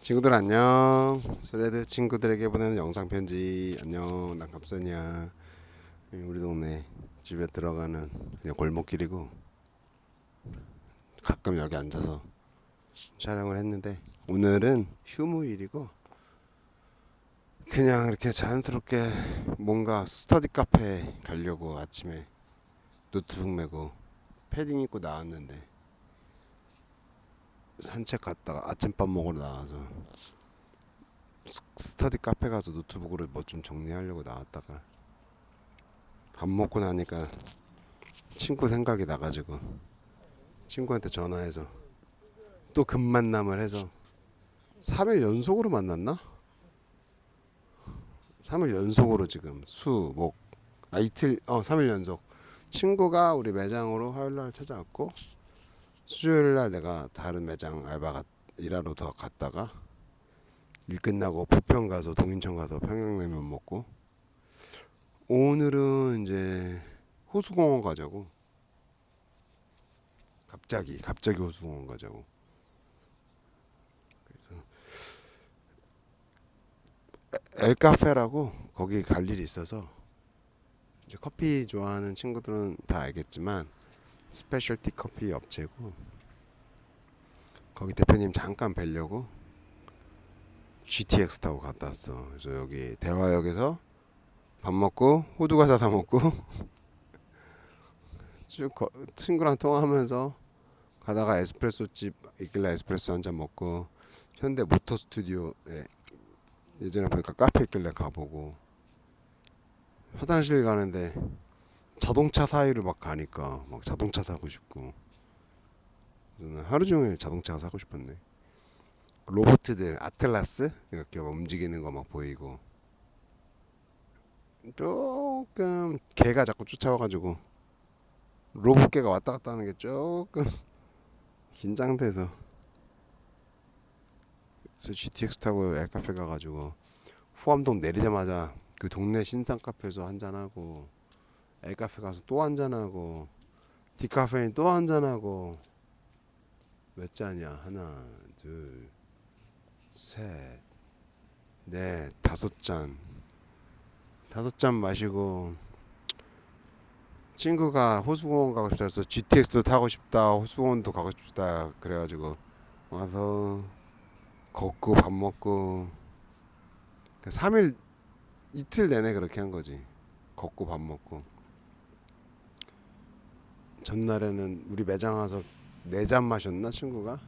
친구들 안녕. 스레드 친구들에게 보내는 영상 편지. 안녕. 난 갑선이야. 우리 동네 집에 들어가는 그냥 골목길이고 가끔 여기 앉아서 촬영을 했는데 오늘은 휴무일이고 그냥 이렇게 자연스럽게 뭔가 스터디 카페 가려고 아침에 노트북 메고 패딩 입고 나왔는데 산책 갔다가 아침밥 먹으러 나와서 스터디 카페 가서 노트북으로 뭐 좀 정리하려고 나왔다가 밥 먹고 나니까 친구 생각이 나가지고 친구한테 전화해서 또 급만남을 해서 3일 연속으로 만났나? 3일 연속으로 지금 이틀 3일 연속 친구가 우리 매장으로 화요일날 찾아왔고 수요일날 내가 다른 매장 일하러 더 갔다가 일 끝나고 부평 가서 동인천 가서 평양냉면 먹고 오늘은 이제 호수공원 가자고 갑자기 호수공원 가자고 엘카페라고 거기 갈 일이 있어서 이제 커피 좋아하는 친구들은 다 알겠지만 스페셜티 커피 업체고 거기 대표님 잠깐 뵈려고 GTX 타고 갔다 왔어. 그래서 여기 대화역에서 밥 먹고 호두과자 사 먹고 친구랑 통화하면서 가다가 에스프레소 집 있길래 에스프레소 한 잔 먹고 현대 모터 스튜디오에 예전에 보니까 카페 있길래 가보고 화장실 가는데 자동차 사이를 막 가니까 막 자동차 사고 싶고 저는 하루 종일 자동차가 사고 싶었네. 로보트들 아틀라스 이렇게 막 움직이는 거 막 보이고 조금 개가 자꾸 쫓아와가지고 로봇 개가 왔다 갔다 하는 게 조금 긴장돼서 그래서 GTX 타고 엘카페 가가지고 후암동 내리자마자 그 동네 신상 카페에서 한잔하고 엘카페 가서 또 한잔하고 디카페인 또 한잔하고 몇 잔이야? 하나, 둘, 셋, 넷, 다섯 잔. 다섯 잔 마시고 친구가 호수공원 가고 싶다 해서 GTX도 타고 싶다 호수공원도 가고 싶다 그래가지고 와서 걷고 밥 먹고 3일 이틀 내내 그렇게 한 거지. 걷고 밥 먹고 전날에는 우리 매장 와서 4잔 마셨나 친구가.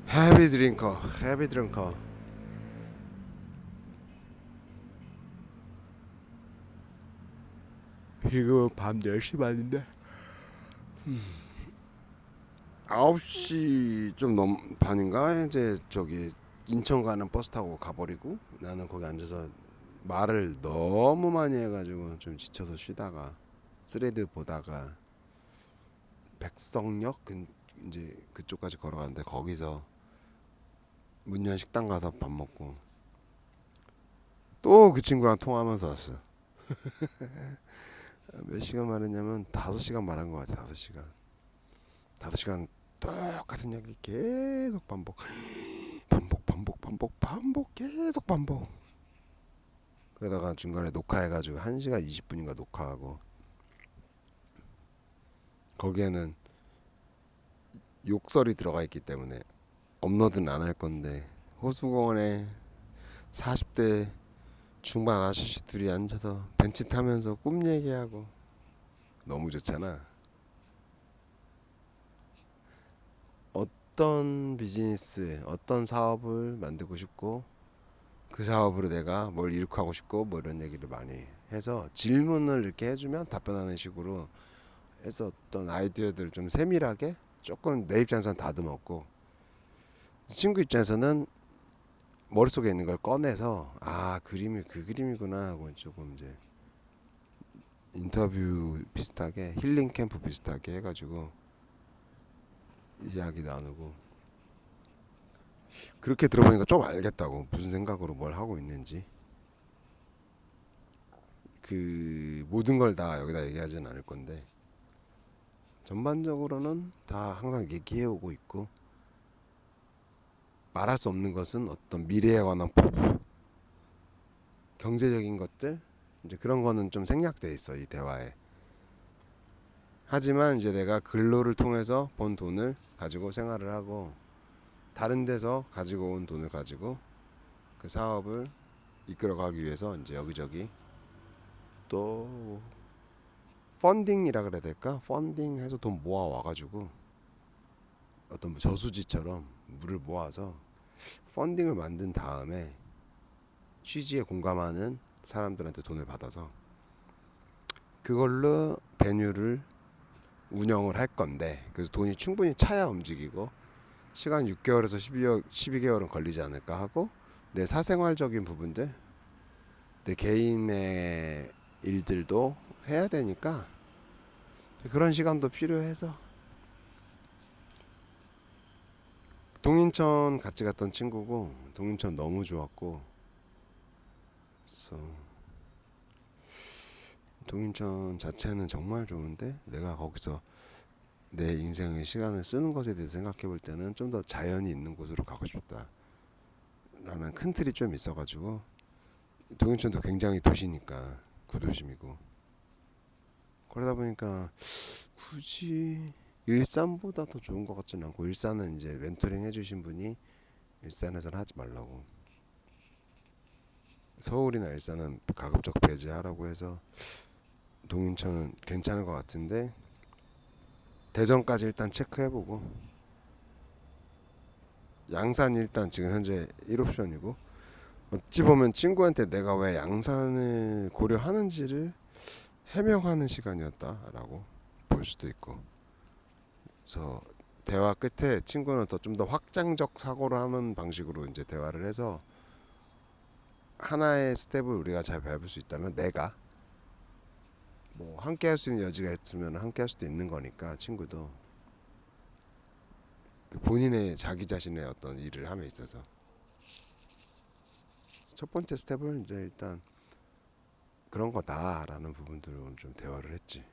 헤비 드링커. 지금 밤 10시 반인데 9시 좀 반인가 이제 저기 인천 가는 버스 타고 가버리고 나는 거기 앉아서 말을 너무 많이 해가지고 좀 지쳐서 쉬다가 쓰레드 보다가 백석역 이제 그쪽까지 걸어갔는데 거기서 문연 식당 가서 밥 먹고 또 그 친구랑 통화하면서 왔어. 몇 시간 말했냐면 5시간 말한 것 같아. 5시간 똑같은 이야기 계속 반복 계속 반복. 그러다가 중간에 녹화해가지고 1시간 20분인가 녹화하고 거기에는 욕설이 들어가 있기 때문에 업로드는 안 할 건데 호수공원에 40대 중반 아저씨 둘이 앉아서 벤치 타면서 꿈 얘기하고 너무 좋잖아. 어떤 비즈니스, 어떤 사업을 만들고 싶고 그 사업으로 내가 뭘 이룩하고 싶고 뭐 이런 얘기를 많이 해서 질문을 이렇게 해주면 답변하는 식으로 해서 어떤 아이디어들 좀 세밀하게 조금 내 입장에서는 다듬었고 친구 입장에서는 머릿속에 있는 걸 꺼내서 그림이 그 그림이구나 하고 조금 이제 인터뷰 비슷하게 힐링 캠프 비슷하게 해가지고 이야기 나누고 그렇게 들어보니까 좀 알겠다고 무슨 생각으로 뭘 하고 있는지. 그 모든 걸 다 여기다 얘기하진 않을 건데 전반적으로는 다 항상 얘기해 오고 있고 말할 수 없는 것은 어떤 미래에 관한 포부, 경제적인 것들, 이제 그런 거는 좀 생략돼 있어 이 대화에. 하지만 이제 내가 근로를 통해서 번 돈을 가지고 생활을 하고 다른 데서 가지고 온 돈을 가지고 그 사업을 이끌어가기 위해서 이제 여기저기 또 펀딩이라 그래야 될까? 펀딩해서 돈 모아 와가지고 어떤 저수지처럼 물을 모아서 펀딩을 만든 다음에 취지에 공감하는 사람들한테 돈을 받아서 그걸로 베뉴를 운영을 할 건데, 그래서 돈이 충분히 차야 움직이고 시간 6개월에서 12개월은 걸리지 않을까 하고, 내 사생활적인 부분들, 내 개인의 일들도 해야 되니까 그런 시간도 필요해서 동인천 같이 갔던 친구고, 동인천 너무 좋았고, 그래서 동인천 자체는 정말 좋은데 내가 거기서 내 인생의 시간을 쓰는 것에 대해서 생각해 볼 때는 좀 더 자연이 있는 곳으로 가고 싶다 라는 큰 틀이 좀 있어가지고, 동인천도 굉장히 도시니까 구도심이고, 그러다 보니까 굳이 일산보다 더 좋은 것 같지는 않고, 일산은 이제 멘토링 해주신 분이 일산에서는 하지 말라고, 서울이나 일산은 가급적 배제하라고 해서 동인천은 괜찮은 것 같은데, 대전까지 일단 체크해보고, 양산 일단 지금 현재 1옵션이고, 어찌 보면 친구한테 내가 왜 양산을 고려하는지를 해명하는 시간이었다라고 볼 수도 있고, 그래서 대화 끝에 친구는 더 좀 더 확장적 사고를 하는 방식으로 이제 대화를 해서 하나의 스텝을 우리가 잘 밟을 수 있다면, 내가 뭐 함께 할 수 있는 여지가 있으면 함께 할 수도 있는 거니까, 친구도 본인의 자기 자신의 어떤 일을 함에 있어서 첫 번째 스텝을 이제 일단 그런 거다라는 부분들은 좀 대화를 했지.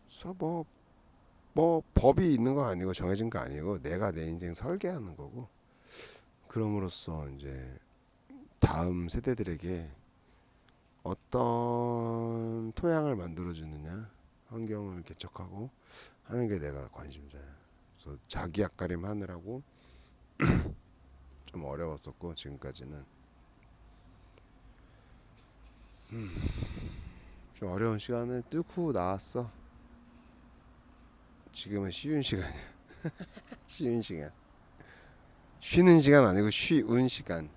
그래서 뭐 법이 있는 거 아니고 정해진 거 아니고 내가 내 인생 설계하는 거고, 그럼으로써 이제 다음 세대들에게 어떤 토양을 만들어 주느냐, 환경을 개척하고 하는 게 내가 관심사야. 그래서 자기 앞가림 하느라고 좀 어려웠었고, 지금까지는 좀 어려운 시간을 뚫고 나왔어. 지금은 쉬운 시간이야. 쉬운 시간. 쉬는 시간 아니고 쉬운 시간.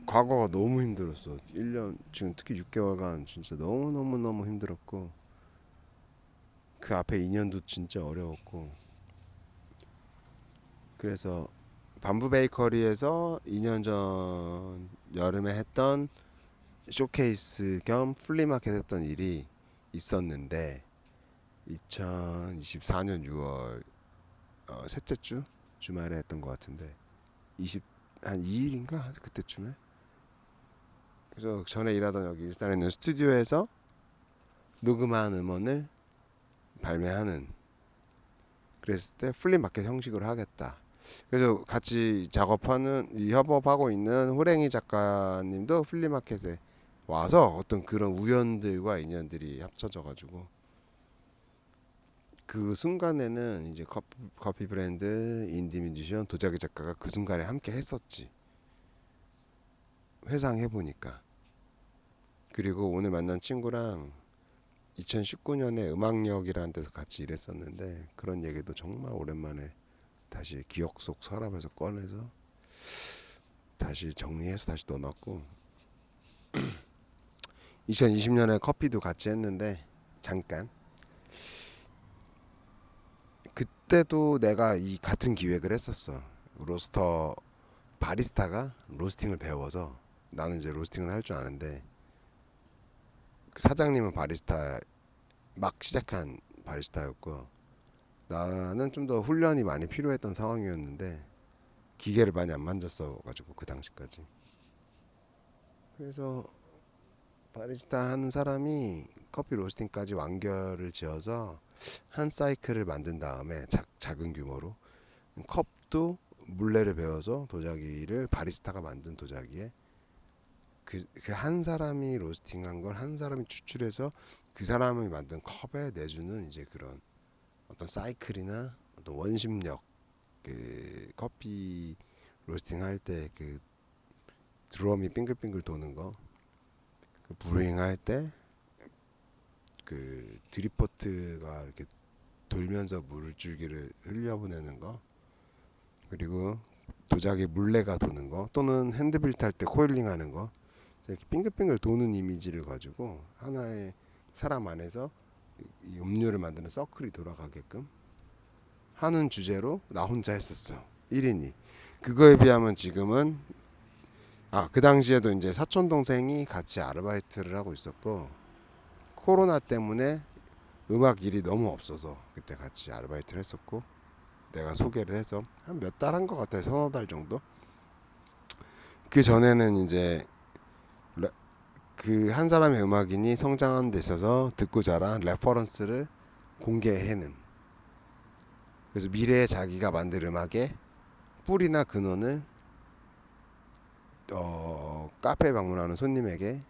과거가 너무 힘들었어. 1년, 지금 특히 6개월간 진짜 너무너무너무 힘들었고, 그 앞에 2년도 진짜 어려웠고, 그래서 밤부 베이커리에서 2년 전 여름에 했던 쇼케이스 겸 플리마켓 했던 일이 있었는데, 2024년 6월 셋째 주 주말에 했던 것 같은데, 한 2일인가 그때쯤에. 그래서 전에 일하던 여기 일산에 있는 스튜디오에서 녹음한 음원을 발매하는, 그랬을 때 플리마켓 형식으로 하겠다. 그래서 같이 작업하는, 이 협업하고 있는 호랭이 작가님도 플리마켓에 와서 어떤 그런 우연들과 인연들이 합쳐져 가지고, 그 순간에는 이제 커피 브랜드, 인디 뮤지션, 도자기 작가가 그 순간에 함께 했었지, 회상해 보니까. 그리고 오늘 만난 친구랑 2019년에 음악역이라는 데서 같이 일했었는데, 그런 얘기도 정말 오랜만에 다시 기억 속 서랍에서 꺼내서 다시 정리해서 다시 넣어놨고, 2020년에 커피도 같이 했는데 잠깐, 그때도 내가 이 같은 기획을 했었어. 로스터 바리스타가 로스팅을 배워서, 나는 이제 로스팅은 할 줄 아는데 그 사장님은 바리스타 막 시작한 바리스타였고, 나는 좀 더 훈련이 많이 필요했던 상황이었는데 기계를 많이 안 만졌어 가지고 그 당시까지. 그래서 바리스타 하는 사람이 커피 로스팅까지 완결을 지어서 한 사이클을 만든 다음에 작은 규모로 컵도 물레를 배워서 도자기를 바리스타가 만든 도자기에 그 한 사람이 로스팅한 걸 한 사람이 추출해서 그 사람이 만든 컵에 내주는 이제 그런 어떤 사이클이나 어떤 원심력, 그 커피 로스팅 할 때 그 드럼이 빙글빙글 도는 거, 그 브루잉 할 때 그 드리포트가 이렇게 돌면서 물줄기를 흘려보내는 거, 그리고 도자기 물레가 도는 거, 또는 핸드빌트 할 때 코일링 하는 거, 이렇게 빙글빙글 도는 이미지를 가지고 하나의 사람 안에서 이 음료를 만드는 서클이 돌아가게끔 하는 주제로 나 혼자 했었어. 1인이. 그거에 비하면 지금은 그 당시에도 이제 사촌 동생이 같이 아르바이트를 하고 있었고, 코로나 때문에 음악 일이 너무 없어서 그때 같이 아르바이트를 했었고, 내가 소개를 해서 한 몇 달 한 것 같아요. 서너 달 정도. 그 전에는 이제 그 한 사람의 음악인이 성장하는 데 있어서 듣고 자란 레퍼런스를 공개해는, 그래서 미래에 자기가 만들 음악의 뿌리나 근원을 카페에 방문하는 손님에게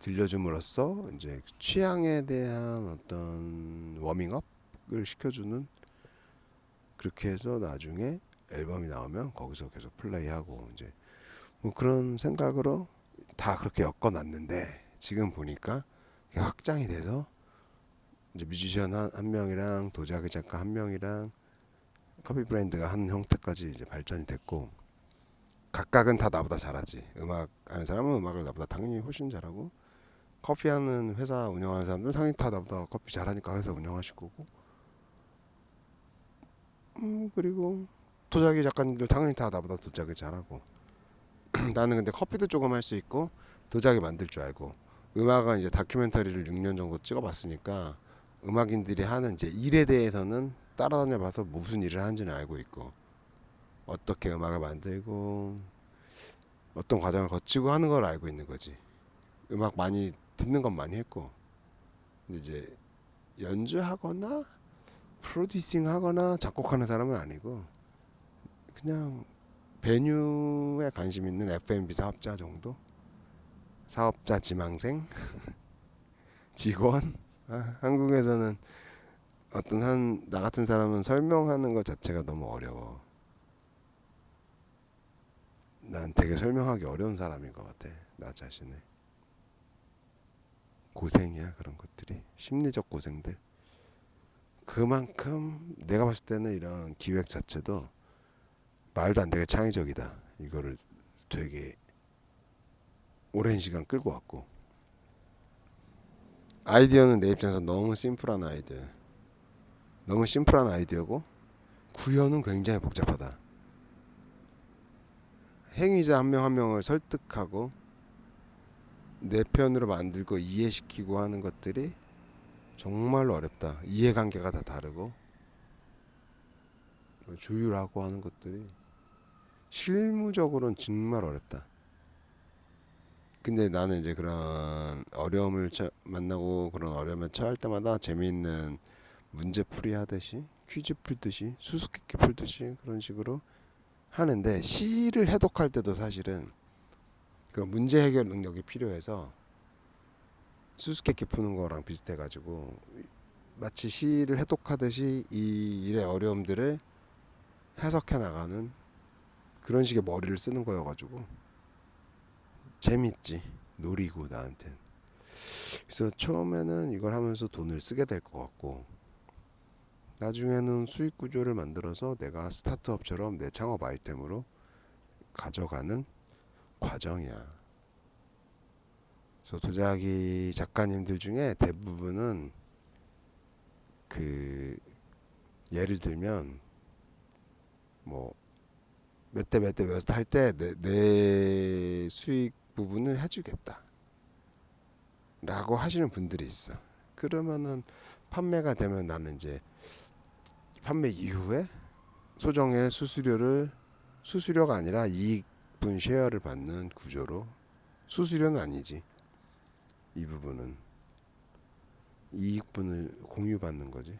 들려줌으로써 이제 취향에 대한 어떤 워밍업을 시켜주는, 그렇게 해서 나중에 앨범이 나오면 거기서 계속 플레이하고, 이제 뭐 그런 생각으로 다 그렇게 엮어놨는데, 지금 보니까 확장이 돼서 이제 뮤지션 한 명이랑 도자기 작가 한 명이랑 커피 브랜드가 한 형태까지 이제 발전이 됐고, 각각은 다 나보다 잘하지. 음악 하는 사람은 음악을 나보다 당연히 훨씬 잘하고, 커피 하는 회사 운영하는 사람들은 당연히 다 나보다 커피 잘하니까 회사 운영하실 거고, 그리고 도자기 작가님들 당연히 다 나보다 도자기 잘하고 나는 근데 커피도 조금 할 수 있고 도자기 만들 줄 알고, 음악은 이제 다큐멘터리를 6년 정도 찍어봤으니까 음악인들이 하는 이제 일에 대해서는 따라다녀 봐서 무슨 일을 하는지는 알고 있고, 어떻게 음악을 만들고 어떤 과정을 거치고 하는 걸 알고 있는 거지. 음악 많이 듣는 건 많이 했고, 근데 이제 연주하거나 프로듀싱 하거나 작곡하는 사람은 아니고, 그냥 베뉴에 관심 있는 F&B 사업자 정도? 사업자 지망생? 직원? 한국에서는 어떤 나 같은 사람은 설명하는 것 자체가 너무 어려워. 난 되게 설명하기 어려운 사람인 것 같아. 나 자신을. 고생이야, 그런 것들이. 심리적 고생들. 그만큼 내가 봤을 때는 이런 기획 자체도 말도 안 되게 창의적이다. 이거를 되게 오랜 시간 끌고 왔고, 아이디어는 내 입장에서 너무 심플한 아이디어고, 구현은 굉장히 복잡하다. 행위자 한 명 한 명을 설득하고 내 편으로 만들고 이해시키고 하는 것들이 정말로 어렵다. 이해관계가 다 다르고 조율하고 하는 것들이 실무적으로는 정말 어렵다. 근데 나는 이제 그런 어려움을 만나고 그런 어려움에 처할 때마다 재미있는 문제풀이 하듯이, 퀴즈 풀듯이, 수수께끼 풀듯이 그런 식으로 하는데, 시를 해독할 때도 사실은 그런 문제 해결 능력이 필요해서 수수께끼 푸는 거랑 비슷해가지고, 마치 시를 해독하듯이 이 일의 어려움들을 해석해 나가는 그런 식의 머리를 쓰는 거여가지고 재밌지. 놀이고 나한텐. 그래서 처음에는 이걸 하면서 돈을 쓰게 될 것 같고, 나중에는 수익 구조를 만들어서 내가 스타트업처럼 내 창업 아이템으로 가져가는 과정이야. 그래서 도자기 작가님들 중에 대부분은 그 예를 들면 뭐 몇 대 몇 대 몇 할 때 내 수익 부분을 해주겠다 라고 하시는 분들이 있어. 그러면은 판매가 되면 나는 이제 판매 이후에 소정의 수수료가 아니라 이익분 쉐어를 받는 구조로, 수수료는 아니지, 이 부분은 이익분을 공유받는 거지.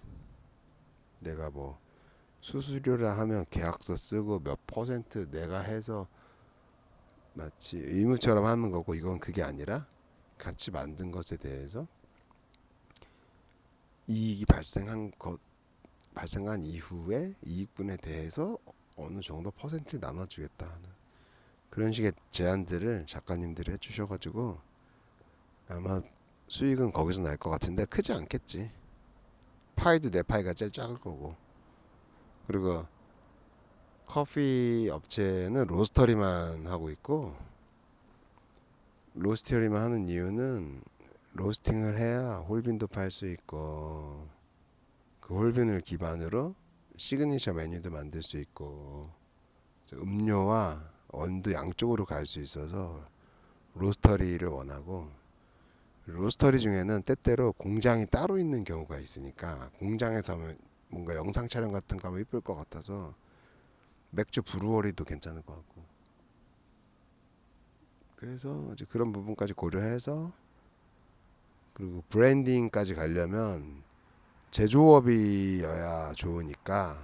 내가 뭐 수수료라 하면 계약서 쓰고 몇 퍼센트 내가 해서 마치 의무처럼 하는 거고, 이건 그게 아니라 같이 만든 것에 대해서 이익이 발생한 이후에 이익분에 대해서 어느 정도 퍼센트를 나눠주겠다 하는 그런 식의 제안들을 작가님들이 해주셔가지고 아마 수익은 거기서 날 것 같은데 크지 않겠지. 파이도 내 파이가 제일 작을 거고. 그리고 커피 업체는 로스터리만 하고 있고, 로스터리만 하는 이유는 로스팅을 해야 홀빈도 팔 수 있고, 그 홀빈을 기반으로 시그니처 메뉴도 만들 수 있고, 음료와 원두 양쪽으로 갈 수 있어서 로스터리를 원하고, 로스터리 중에는 때때로 공장이 따로 있는 경우가 있으니까 공장에서 하면 뭔가 영상 촬영 같은 거 하면 이쁠 것 같아서 맥주 브루어리도 괜찮을 것 같고, 그래서 이제 그런 부분까지 고려해서, 그리고 브랜딩까지 가려면 제조업이어야 좋으니까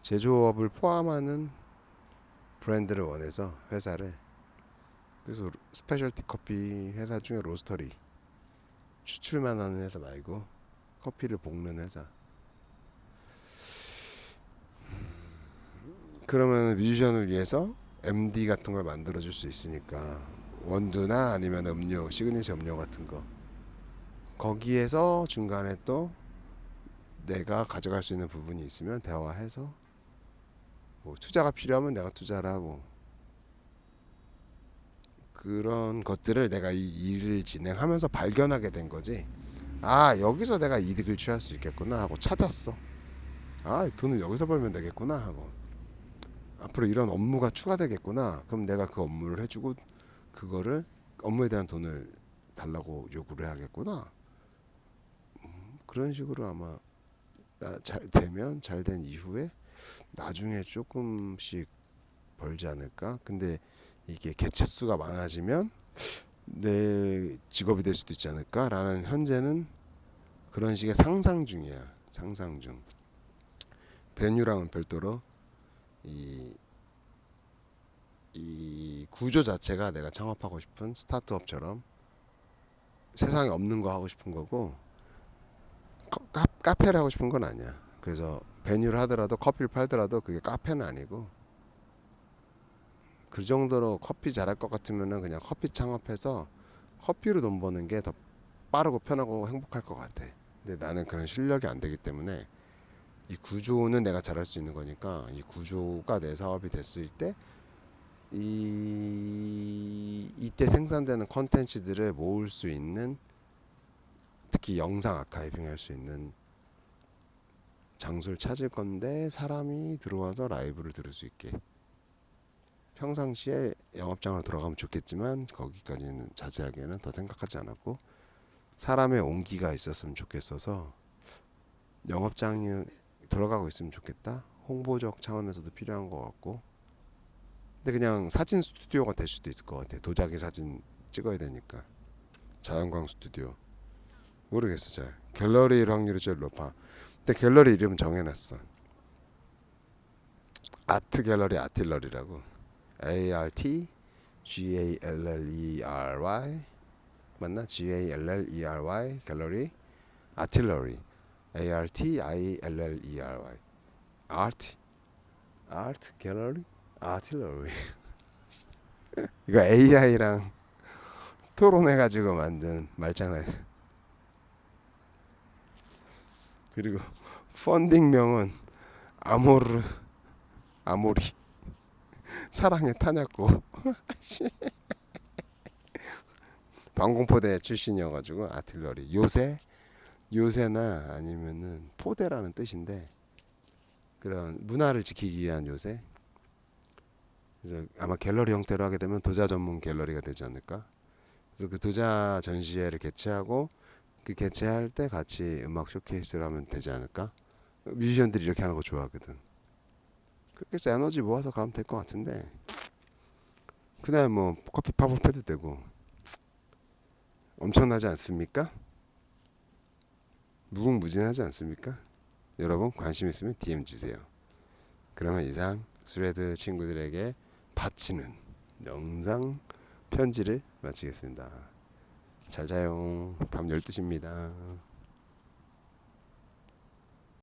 제조업을 포함하는 브랜드를 원해서 회사를, 그래서 스페셜티 커피 회사 중에 로스터리, 추출만 하는 회사 말고 커피를 볶는 회사. 그러면 뮤지션을 위해서 MD 같은 걸 만들어 줄 수 있으니까, 원두나 아니면 음료, 시그니처 음료 같은 거, 거기에서 중간에 또 내가 가져갈 수 있는 부분이 있으면 대화해서, 뭐 투자가 필요하면 내가 투자를 하고, 그런 것들을 내가 이 일을 진행하면서 발견하게 된 거지. 아, 여기서 내가 이득을 취할 수 있겠구나 하고 찾았어. 아, 돈을 여기서 벌면 되겠구나 하고, 앞으로 이런 업무가 추가되겠구나. 그럼 내가 그 업무를 해주고 그거를, 업무에 대한 돈을 달라고 요구를 해야겠구나. 그런 식으로 아마 잘 되면, 잘 된 이후에 나중에 조금씩 벌지 않을까. 근데 이게 개체수가 많아지면 내 직업이 될 수도 있지 않을까라는, 현재는 그런 식의 상상 중이야. 상상 중. 베뉴랑은 별도로 이, 이 구조 자체가 내가 창업하고 싶은 스타트업처럼 세상에 없는 거 하고 싶은 거고, 카페를 하고 싶은 건 아니야. 그래서 베뉴를 하더라도, 커피를 팔더라도 그게 카페는 아니고, 그 정도로 커피 잘할 것 같으면은 그냥 커피 창업해서 커피로 돈 버는 게 더 빠르고 편하고 행복할 것 같아. 근데 나는 그런 실력이 안 되기 때문에, 이 구조는 내가 잘할 수 있는 거니까, 이 구조가 내 사업이 됐을 때 이때 생산되는 컨텐츠들을 모을 수 있는, 특히 영상 아카이빙 할 수 있는 장소를 찾을 건데, 사람이 들어와서 라이브를 들을 수 있게. 평상시에 영업장으로 돌아가면 좋겠지만 거기까지는 자세하게는 더 생각하지 않았고, 사람의 온기가 있었으면 좋겠어서 영업장이 돌아가고 있으면 좋겠다. 홍보적 차원에서도 필요한 것 같고, 근데 그냥 사진 스튜디오가 될 수도 있을 것 같아. 도자기 사진 찍어야 되니까. 자연광 스튜디오. 모르겠어 잘. 갤러리일 확률이 제일 높아. 근데 갤러리 이름 정해놨어. 아트 갤러리, 아틸러리라고. ART GALLERY 맞나? GALLERY 갤러리, 아틸러리, ARTILLERY, 아트 갤러리, 아틸러리. 이거 AI랑 토론해가지고 만든 말장난. 그리고 펀딩명은 아모리 사랑의 탄약고. 방공포대 출신이어가지고 아틸러리. 요새나 아니면은 포대라는 뜻인데, 그런 문화를 지키기 위한 요새. 그래서 아마 갤러리 형태로 하게 되면 도자 전문 갤러리가 되지 않을까. 그래서 그 도자 전시회를 개최하고, 그 개최할 때 같이 음악 쇼케이스를 하면 되지 않을까. 뮤지션들이 이렇게 하는 거 좋아하거든. 그렇게 해서 에너지 모아서 가면 될 것 같은데, 그날 뭐 커피 팝업 해도 되고, 엄청나지 않습니까? 무궁무진하지 않습니까? 여러분 관심 있으면 DM 주세요. 그러면 이상 스레드 친구들에게 바치는 영상 편지를 마치겠습니다. 잘 자요. 밤 12시입니다.